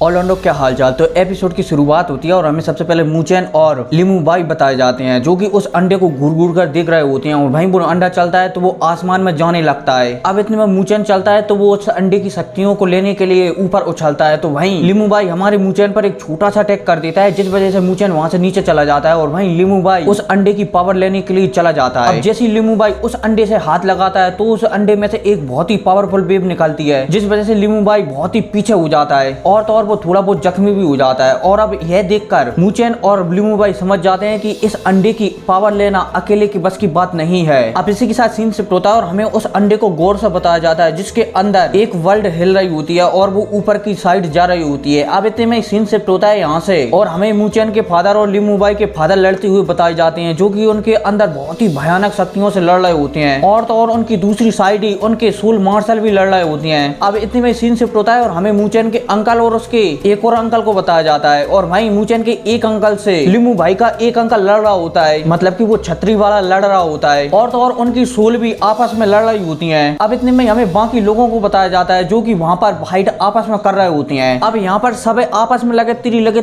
Orlando क्या हालचाल। तो एपिसोड की शुरुआत होती है और हमें सबसे पहले मूचेन और लिमू बाई बताए जाते हैं जो कि उस अंडे को घूर घूर कर देख रहे होते हैं और वहीं वो अंडा चलता है तो वो आसमान में जाने लगता है। अब इतने में मूचेन चलता है तो वो उस अंडे की शक्तियों को लेने के लिए ऊपर उछलता है तो वहीं लिमू बाई हमारे मूचेन पर एक छोटा सा अटैक कर देता है जिस वजह से मूचेन वहां से नीचे चला जाता है और वहीं लिमू बाई उस अंडे की पावर लेने के लिए चला जाता है। अब जैसे लिमू बाई उस अंडे से हाथ लगाता है तो उस अंडे में से एक बहुत ही पावरफुल वेव निकलती है जिस वजह से लिमू बाई बहुत ही पीछे हो जाता है और तो और वो थोड़ा बहुत जख्मी भी हो जाता है। और अब यह देखकर मूचेन और लिमू बाई समझ जाते हैं कि इस अंडे की पावर लेना अकेले की बस की बात नहीं है। अब इसी के साथ सीन शिफ्ट होता है और हमें उस अंडे को गौर से बताया जाता है जिसके अंदर एक वर्ल्ड हिल रही होती है और वो ऊपर की साइड जा रही होती है। अब इतने में सीन शिफ्ट होता है यहाँ से और हमें मूचेन के फादर और लिमू बाई के फादर लड़ते हुए बताए जाते हैं जो कि उनके अंदर बहुत ही भयानक शक्तियों से लड़ रहे होते हैं और तो और उनकी दूसरी साइड ही उनके सोल मार्शल भी लड़ रहे होते हैं। अब इतने में सीन शिफ्ट होता है और हमें मूचेन के अंकल और उसके एक और अंकल को बताया जाता है और वहीं मूचेन के एक अंकल से लिमू भाई का एक अंकल लड़ रहा होता है, मतलब कि वो छतरी वाला लड़ रहा होता है और तो और उनकी सोल भी आपस में लड़ रही होती हैं। अब इतने में हमें बाकी लोगों को बताया जाता है जो कि वहां पर फाइट आपस में कर रहे होते हैं। अब यहाँ पर सब आपस में लगे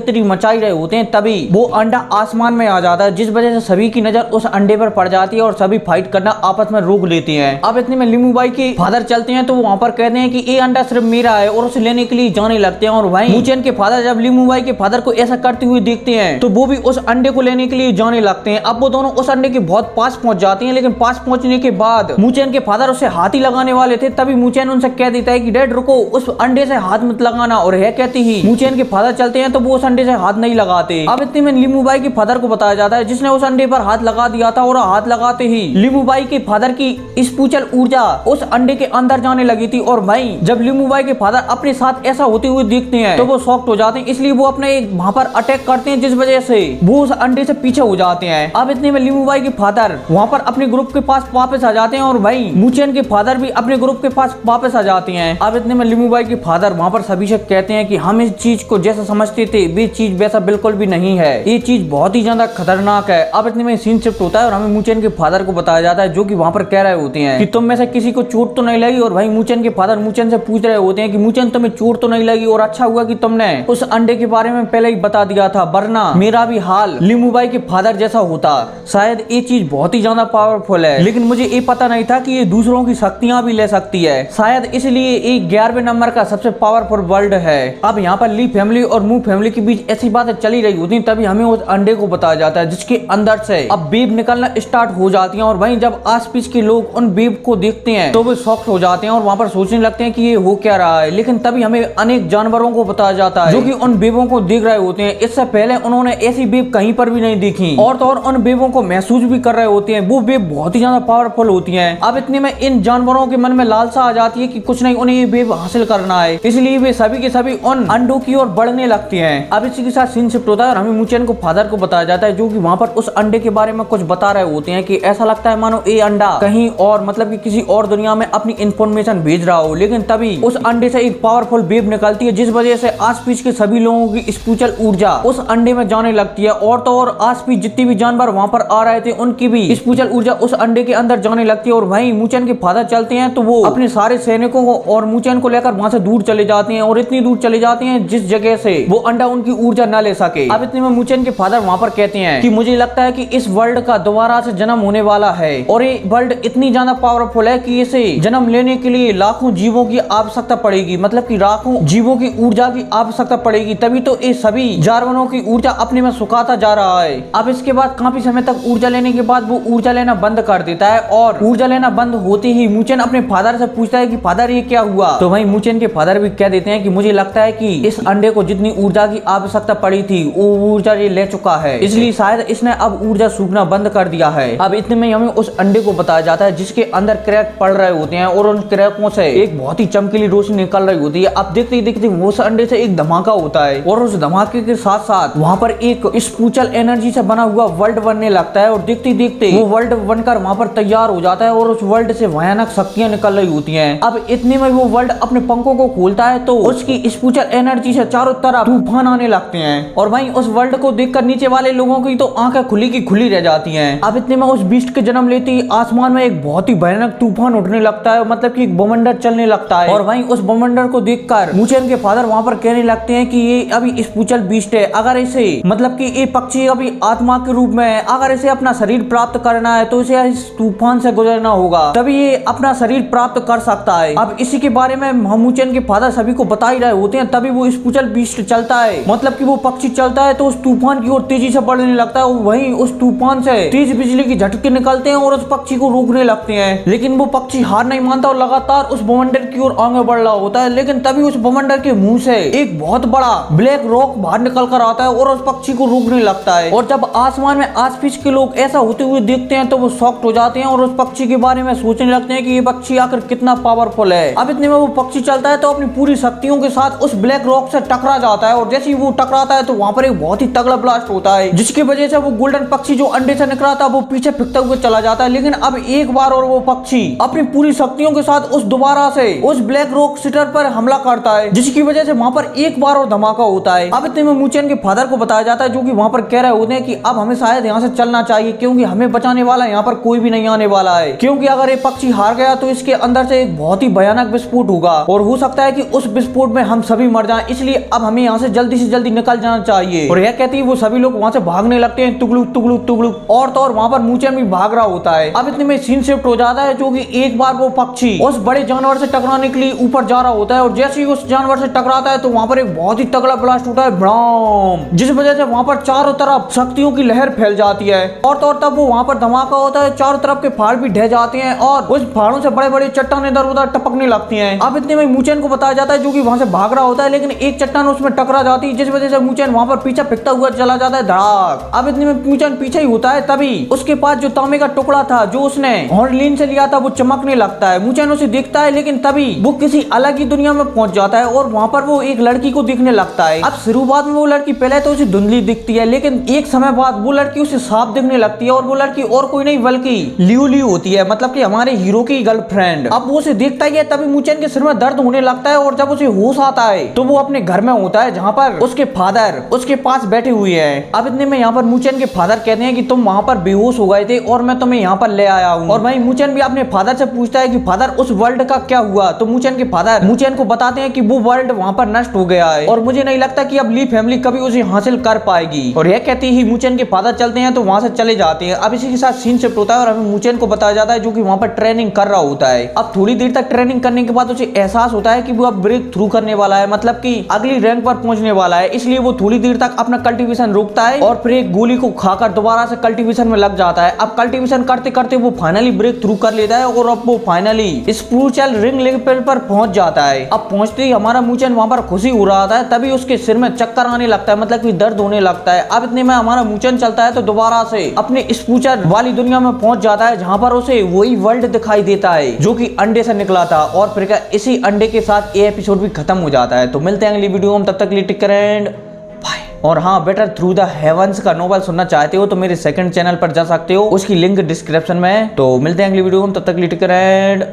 तिरी मचाई रहे होते हैं तभी वो अंडा आसमान में आ जाता है जिस वजह से सभी की नजर उस अंडे पर पड़ जाती है और सभी फाइट करना आपस में रोक लेते हैं। अब इतने में लिमू भाई के फादर चलते हैं तो वहां पर कहते हैं कि ये अंडा सिर्फ मेरा है और उसे लेने के लिए जाने लगते हैं और वहीं मूचेन के फादर जब लिमू भाई के फादर को ऐसा करते हुए देखते हैं तो वो भी उस अंडे को लेने के लिए जाने लगते हैं। अब वो दोनों उस अंडे के बहुत पास पहुंच जाते हैं लेकिन पास पहुंचने के बाद मूचेन के फादर उसे हाथ ही लगाने वाले थे तभी मूचेन उनसे कह देता है कि डैड रुको, उस अंडे से हाथ मत लगाना। और यह कहती ही मूचेन के फादर चलते हैं तो वो उस अंडे से हाथ नहीं लगाते। अब इतने में लिमू भाई के फादर को बताया जाता है जिसने उस अंडे पर हाथ लगा दिया था और हाथ लगाते ही लिमू भाई के फादर की स्पिरिचुअल ऊर्जा उस अंडे के अंदर जाने लगी थी और वहीं जब लिमू भाई के फादर अपने साथ ऐसा होते हुए देखते हैं तो वो शॉक्ड हो जाते हैं, इसलिए वो अपने वहां पर अटैक करते हैं जिस वजह से वो उस अंडे से पीछे हो जाते हैं। अब इतने में लिमू भाई के फादर वहां पर अपने ग्रुप के पास वापस आ जाते हैं और वहीं मूचेन के फादर भी अपने ग्रुप के पास वापस आ जाते हैं। अब इतने में लिमू भाई के फादर वहां पर सभी से कहते हैं कि हम इस चीज को जैसा समझते थे वे चीज वैसा बिल्कुल भी नहीं है, ये चीज बहुत ही ज्यादा खतरनाक है। अब इतने में सीन शिफ्ट होता है और हमें मूचेन के फादर को बताया जाता है जो कि वहां पर कह रहे होते हैं कि तुम में से किसी को चोट तो नहीं लगी। और भाई मूचेन के फादर मूचेन से पूछ रहे होते हैं कि मूचेन तुम्हें चोट तो नहीं लगी और अच्छा हुआ कि तुमने उस अंडे के बारे में पहले ही बता दिया था वरना मेरा भी हाल लिमू भाई के फादर जैसा होता। शायद ये चीज बहुत ही ज्यादा पावरफुल है लेकिन मुझे ये पता नहीं था कि ये दूसरों की शक्तियां भी ले सकती है, शायद इसलिए ये 11वें नंबर का सबसे पावरफुल वर्ल्ड है। अब यहाँ पर ली फैमिली और मू फैमिली के बीच ऐसी बातें चली रही होती तभी हमें उस अंडे को बताया जाता है जिसके अंदर से अब वेव निकलना स्टार्ट हो जाती है और वहीं जब आसपास के लोग उन वेव को देखते हैं तो वे शॉक्ड हो जाते हैं और वहां पर सोचने लगते हैं कि ये हो क्या रहा है। लेकिन तभी हमें अनेक जानवरों को बताया जाता है जो कि उन वेवों को देख रहे होते हैं, इससे पहले उन्होंने ऐसी वेव कहीं पर भी नहीं देखी और तो और उन वेवों को महसूस भी कर रहे होते हैं। वो वेव बहुत ही ज्यादा पावरफुल होती है। अब इतने में इन जानवरों के मन में लालसा आ जाती है कि कुछ नहीं, उन्हें ये वेव हासिल करना है, इसलिए वे सभी के सभी उन अंडों की ओर बढ़ने लगते हैं। अब इसी के साथ सीन शिफ्ट होता है और हमें मूचेन को फादर को बताया जाता है जो कि वहां पर उस अंडे के बारे में कुछ बता रहे होते हैं कि ऐसा लगता है मानो ये अंडा कहीं और मतलब कि किसी और दुनिया में अपनी इंफॉर्मेशन भेज रहा हो। लेकिन तभी उस अंडे से एक पावरफुल वेव निकलती है जिस वजह से आसपास के सभी लोगों की स्पिरिचुअल ऊर्जा उस अंडे में जाने लगती है और तो और आसपास जितने भी जानवर वहां पर आ रहे थे उनकी भी स्पिरिचुअल ऊर्जा उस अंडे के अंदर जाने लगती है। और वहीं मूचेन के फादर चलते हैं तो वो अपने सारे सैनिकों को और मूचेन को लेकर वहां से दूर चले जाते हैं और इतनी दूर चले जाते हैं जिस जगह से वो अंडा उनकी ऊर्जा न ले सके। अब इतने में मूचेन के फादर वहां पर कहते हैं कि मुझे लगता है कि इस वर्ल्ड का दोबारा से जन्म होने वाला है और ये वर्ल्ड इतनी ज्यादा पावरफुल है कि इसे जन्म लेने के लिए लाखों जीवों की आवश्यकता पड़ेगी, मतलब कि लाखों जीवों की ऊर्जा की आवश्यकता पड़ेगी, तभी तो ये सभी जानवरों की ऊर्जा अपने में सुखाता जा रहा है। अब इसके बाद काफी समय तक ऊर्जा लेने के बाद वो ऊर्जा लेना बंद कर देता है और ऊर्जा लेना बंद होते ही मूचेन अपने फादर से पूछता है कि फादर ये क्या हुआ। तो वहीं मूचेन के फादर भी कह देते हैं कि मुझे लगता है कि इस अंडे को जितनी ऊर्जा की आवश्यकता पड़ी थी वो ऊर्जा ये ले चुका है, इसलिए शायद इसने अब ऊर्जा सूखना बंद कर दिया है। अब इतने में हमें उस अंडे को बताया जाता है जिसके अंदर क्रैक पड़ रहे होते हैं और उन क्रैकों से एक बहुत ही चमकीली रोशनी निकल रही होती है। अब देखते ही देखते उस अंडे से एक धमाका होता है और उस धमाके के साथ साथ वहां पर एक स्पिरिचुअल एनर्जी से बना हुआ वर्ल्ड बनने लगता है और देखते ही देखते वो वर्ल्ड बनकर वहां पर तैयार हो जाता है और उस वर्ल्ड से भयानक शक्तियां निकल रही होती हैं। अब इतने में वो वर्ल्ड अपने पंखों को खोलता है तो उसकी स्पिरिचुअल एनर्जी से चारों तरफ तूफान आने लगते हैं और वहीं उस वर्ल्ड को देखकर नीचे वाले लोगों की तो आंखें खुली की खुली रह जाती हैं। अब इतने में उस बीस्ट के जन्म लेते ही आसमान में एक बहुत ही भयानक तूफान उठने लगता है, मतलब कि एक बवंडर चलने लगता है और वहीं उस बवंडर को देखकर मूचेन के फादर वहां पर कहने लगते हैं कि ये अभी स्पिरिचुअल बीस्ट है, अगर इसे मतलब कि ये पक्षी अभी आत्मा के रूप में है, अगर इसे अपना शरीर प्राप्त करना है तो इसे इस तूफान से गुजरना होगा, तभी ये अपना शरीर प्राप्त कर सकता है। अब इसी के बारे में मूचेन के फादर सभी को बता ही रहे होते हैं, तभी वो स्पिरिचुअल बीस्ट चलता है, मतलब कि वो पक्षी चलता है तो उस तूफान की ओर तेजी से बढ़ने लगता है। वहीं उस तूफान से तेज बिजली की झटके निकलते हैं और उस पक्षी को रोकने लगते हैं, लेकिन वो पक्षी हार नहीं मानता और लगातार उस बवंडर की ओर आगे बढ़ रहा होता है। लेकिन तभी उस बवंडर के मुंह से एक बहुत बड़ा ब्लैक रॉक बाहर निकल कर आता है और उस पक्षी को रोकने लगता है। और जब आसमान में आसपास के लोग ऐसा होते हुए देखते हैं तो वो शॉक्ड हो जाते हैं और उस पक्षी के बारे में सोचने लगते हैं कि ये पक्षी आखिर कितना पावरफुल है। अब इतने में वो पक्षी चलता है तो अपनी पूरी शक्तियों के साथ उस ब्लैक रॉक से टकरा जाता है और जैसे ही वो टकराता है तो वहां पर एक बहुत ही तगड़ा ब्लास्ट होता है, जिसकी वजह से वो गोल्डन पक्षी जो अंडे से निकला था वो पीछे फिरता हुआ चला जाता है। लेकिन अब एक बार और वो पक्षी अपनी पूरी शक्तियों के साथ उस दोबारा से उस ब्लैक रॉक सिटर पर हमला करता है, जिसकी वजह से वहां पर एक बार और धमाका होता है। अब इतने में मूचेन के फादर को बताया जाता है, जो कि वहां पर कह रहे होते हैं कि अब हमें शायद यहाँ से चलना चाहिए, क्योंकि हमें बचाने वाला यहाँ पर कोई भी नहीं आने वाला है, क्योंकि अगर ये पक्षी हार गया तो इसके अंदर से एक बहुत ही भयानक विस्फोट होगा और हो सकता है कि उस विस्फोट में हम सभी मर जाएं, इसलिए अब हमें यहाँ से जल्दी निकल जाना चाहिए। और यह कहती है वो सभी लोग वहां से भागने लगते हैं, तुगलू तुगलू तुगलू, और तो और वहां पर मूचेन भी भाग रहा होता है। अब इतने में सीन शिफ्ट हो जाता है, जो कि एक बार वो पक्षी उस बड़े जानवर से टकराने के लिए ऊपर जा रहा होता है और जैसे ही उस जानवर से टकराता है तो वहां पर एक बहुत ही तगड़ा ब्लास्ट होता है, ब्राम, जिस वजह से वहां पर चारों तरफ शक्तियों की लहर फैल जाती है। और तो और तब वो वहां पर धमाका होता है, चारों तरफ के पहाड़ भी ढह जाते हैं और उस पहाड़ों से बड़े बड़े चट्टानें इधर उधर टपकने लगती हैं। अब इतने में मूचेन को बताया जाता है, जो कि वहां से भाग रहा होता है, लेकिन एक चट्टान उसमें टकरा जाती है, जिस वजह से मूचेन वहां पर पीछे फेंकता हुआ चला जाता है, धड़ाक। अब इतने में मूचेन पीछे ही होता है, तभी उसके पास जो तांबे का टुकड़ा था जो उसने हॉर्नलीन से लिया था वो चमकने लगता है। मूचेन उसे देखता है, लेकिन तभी वो किसी अलग ही दुनिया में पहुंच जाता है और वहां पर वो एक लड़की को दिखने लगता है। अब शुरुआत में वो लड़की पहले तो उसे धुंधली दिखती है, लेकिन एक समय बाद वो लड़की उसे साफ दिखने लगती है और वो लड़की और कोई नहीं बल्कि लियू लियू होती है, मतलब कि हमारे हीरो की गर्लफ्रेंड। अब वो उसे देखता ही है, तभी मूचेन के सिर में दर्द होने लगता है और जब उसे होश आता है तो वो अपने घर में होता है, जहाँ पर उसके फादर उसके पास बैठे हुए हैं। अब इतने में यहाँ पर मूचेन के फादर कहते हैं कि तुम वहाँ पर बेहोश हो गए थे और मैं तुम्हें यहाँ पर ले आया हूँ। और वहीं मूचेन भी अपने फादर से पूछता है कि फादर उस वर्ल्ड का क्या हुआ, तो मूचेन के फादर मूचेन को बताते हैं कि वो वर्ल्ड वहाँ पर नष्ट हो गया है और मुझे नहीं लगता कि अब ली फैमिली कभी उसे हासिल कर पाएगी। और यह कहते ही मूचेन के फादर चलते हैं तो वहाँ से चले जाते हैं। अब इसी के साथ सीन शिफ्ट होता है और हमें मूचेन को बताया जाता है, जो कि वहाँ पर ट्रेनिंग कर रहा होता है। अब थोड़ी देर तक ट्रेनिंग करने के बाद उसे एहसास होता है कि वो अब ब्रेक थ्रू करने वाला है, मतलब कि अगली रैंक पर पहुंचने वाला है, इसलिए वो थोड़ी देर तक अपना कल्टीवेशन रोकता है और फिर एक गोली को खाकर दोबारा से कल्टीवेशन में लग जाता है। अब कल्टीवेशन करते करते वो फाइनली ब्रेक थ्रू कर लेता है और अब वो फाइनली स्पिरिचुअल रिंग लेवल पर पहुंच जाता है। अब पहुंचते ही हमारा मूचेन वहां पर खुशी हो रहा था, तभी उसके सिर में चक्कर आने लगता है, मतलब कि दर्द होने लगता है। अब इतने में हमारा मूचेन चलता है तो दोबारा से अपने स्पिरिचुअल वाली दुनिया में पहुंच जाता है, जहां पर उसे वही वर्ल्ड दिखाई देता है जो कि अंडे से निकला था। और फिर इसी अंडे के साथ ये एपिसोड भी खत्म हो जाता है। तो मिलते हैं अगली वीडियो में, तब तक टेक केयर एंड बाय। और हाँ, बेटर थ्रू द हेवंस का नोवेल सुनना चाहते हो तो मेरे सेकंड चैनल पर जा सकते हो, उसकी लिंक डिस्क्रिप्शन में है। तो मिलते हैं अगली वीडियो में, तब तक टेक केयर एंड